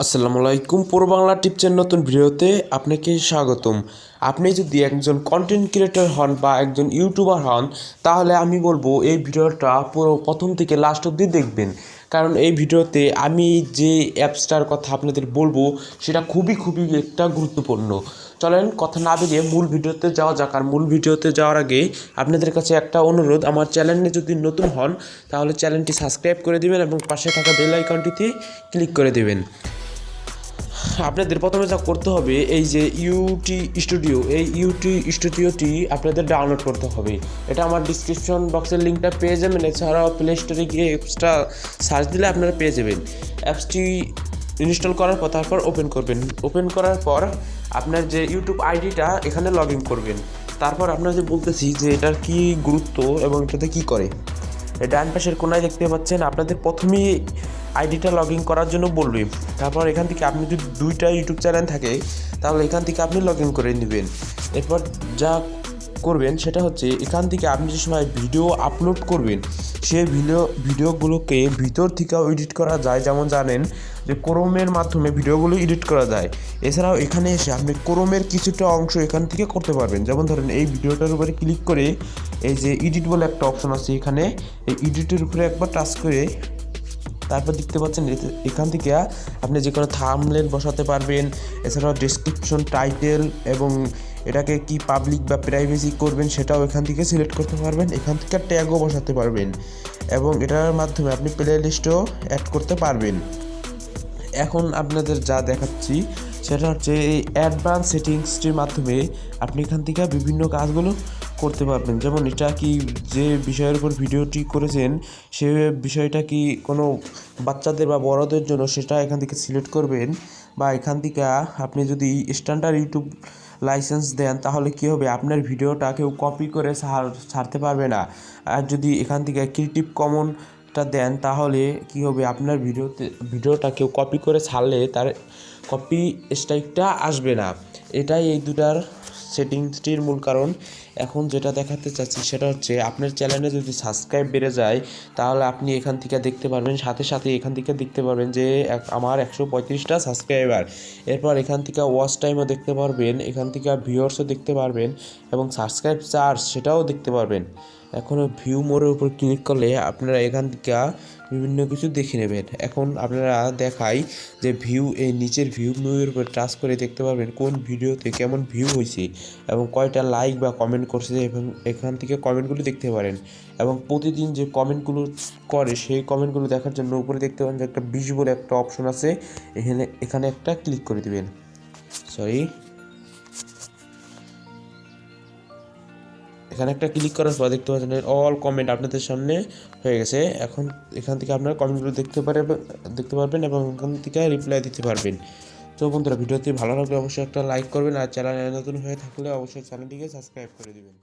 আসসালামু আলাইকুম, পুরো বাংলা টিপসের নতুন ভিডিওতে আপনাকে স্বাগতম। আপনি যদি একজন কন্টেন্ট ক্রিয়েটর হন বা একজন ইউটিউবার হন, তাহলে আমি বলবো এই ভিডিওটা পুরো প্রথম থেকে লাস্ট অবধি দেখবেন। কারণ এই ভিডিওতে আমি যে অ্যাপসটার কথা আপনাদের বলবো সেটা খুবই একটা গুরুত্বপূর্ণ। চলেন কথা না বেরিয়ে মূল ভিডিওতে যাওয়া যাক। আর মূল ভিডিওতে যাওয়ার আগে আপনাদের কাছে একটা অনুরোধ, আমার চ্যানেলে যদি নতুন হন তাহলে চ্যানেলটি সাবস্ক্রাইব করে দেবেন এবং পাশে থাকা বেল আইকনটিতে ক্লিক করে দেবেন। আপনাদের প্রথমে যা করতে হবে, এই যে ইউটিউবস্টুডিওটি আপনাদের ডাউনলোড করতে হবে। এটা আমার ডিসক্রিপশন বক্সের লিঙ্কটা পেয়ে যাবেন। এছাড়াও প্লে স্টোরে গিয়ে অ্যাপসটা সার্চ দিলে আপনারা পেয়ে যাবেন। অ্যাপসটি ইনস্টল করার পর তারপর ওপেন করার পর আপনার যে ইউটিউব আইডিটা এখানে লগ ইন করবেন। তারপর আপনাদের বলতেছি যে এটার কি গুরুত্ব এবং এটাতে কি করে। ডান পাশের কোনায় দেখতে পাচ্ছেন, আপনাদের প্রথমেই আইডিটা লগ ইন করার জন্য বলবে। তারপর এখান থেকে আপনি যদি দুইটা ইউটিউব চ্যানেল থাকে তাহলে এখান থেকে আপনি লগ ইন করে নেবেন। এরপর যা করবেন সেটা হচ্ছে, এখান থেকে আপনি যে সময় ভিডিও আপলোড করবেন সেই ভিডিওগুলোকে ভিতর থেকেও এডিট করা যায়। যেমন জানেন যে ক্রোমের মাধ্যমে ভিডিওগুলো এডিট করা যায়। এছাড়াও এখানে এসে আপনি ক্রোমের কিছুটা অংশ এখান থেকে করতে পারবেন। যেমন ধরেন এই ভিডিওটার উপরে ক্লিক করে এই যে এডিট বলে একটা অপশন আছে, এখানে এই এডিটের উপরে একবার টাচ করে তারপর দেখতে পাচ্ছেন এখান থেকে আপনি যে কোনো থাম্বনেল বসাতে পারবেন। এছাড়াও ডেসক্রিপশন, টাইটেল এবং এটাকে কি পাবলিক বা প্রাইভেসি করবেন সেটাও এখান থেকে সিলেক্ট করতে পারবেন। এখান থেকে ট্যাগও বসাতে পারবেন এবং এটার মাধ্যমে আপনি প্লে লিস্টও অ্যাড করতে পারবেন। এখন আপনাদের যা দেখাচ্ছি সেটা হচ্ছে এই অ্যাডভান্স সেটিংসটির মাধ্যমে আপনি এখান থেকে বিভিন্ন কাজগুলো করতে পারবেন। যেমন এটা কি যে বিষয়ের উপর ভিডিওটি করেছেন সে বিষয়টা কি কোনো বাচ্চাদের বা বড়দের জন্য, সেটা এখান থেকে সিলেক্ট করবেন। বা এখান থেকে আপনি যদি স্ট্যান্ডার্ড ইউটিউব লাইসেন্স দেন তাহলে কী হবে, আপনার ভিডিওটা কেউ কপি করে ছাড়তে পারবে না। আর যদি এখান থেকে ক্রিয়েটিভ কমনটা দেন তাহলে কী হবে, আপনার ভিডিওটা কেউ কপি করে ছাড়লে তার কপি স্ট্রাইকটা আসবে না। এটাই এই দুটার সেটিংসটির মূল কারণ। এখন যেটা দেখাতে চাচ্ছি সেটা হচ্ছে, আপনার চ্যানেলে যদি সাবস্ক্রাইব বেড়ে যায় তাহলে আপনি এখান থেকে দেখতে পারবেন, সাথে সাথে এখান থেকে দেখতে পারবেন যে আমার 135টা সাবস্ক্রাইবার। এরপর এখান থেকে ওয়াচ টাইমও দেখতে পারবেন, এখান থেকে ভিউয়ার্সও দেখতে পারবেন এবং সাবস্ক্রাইব চার্জ সেটাও দেখতে পারবেন। এখনও ভিউ মোরের উপর ক্লিক করলে আপনারা এখান থেকে বিভিন্ন কিছু দেখে নেবেন। এখন আপনারা দেখাই যে এই নিচের ভিউ মোরের উপর টাচ করে দেখতে পারবেন কোন ভিডিওতে কেমন ভিউ হয়েছে এবং কয়টা লাইক বা কমেন্ট করছে, এবং এখান থেকে কমেন্টগুলো দেখতে পারেন। এবং প্রতিদিন যে কমেন্টগুলো করে সেই কমেন্টগুলো দেখার জন্য উপরে দেখতে পারেন যে একটা 20 বলে একটা অপশন আছে, এখানে একটা ক্লিক করে দিবেন। এখানে একটা ক্লিক করার পর দেখতে পাচ্ছেন অল কমেন্ট আপনাদের সামনে হয়ে গেছে। এখন এখান থেকে আপনারা কমেন্টগুলো দেখতে পারবেন এবং এখান থেকে রিপ্লাই দিতে পারবেন। তো বন্ধুরা, ভিডিওটি ভালো লাগলে অবশ্যই একটা লাইক করবেন, আর চ্যানেলে নতুন হয়ে থাকলে অবশ্যই চ্যানেলটিকে সাবস্ক্রাইব করে দেবেন।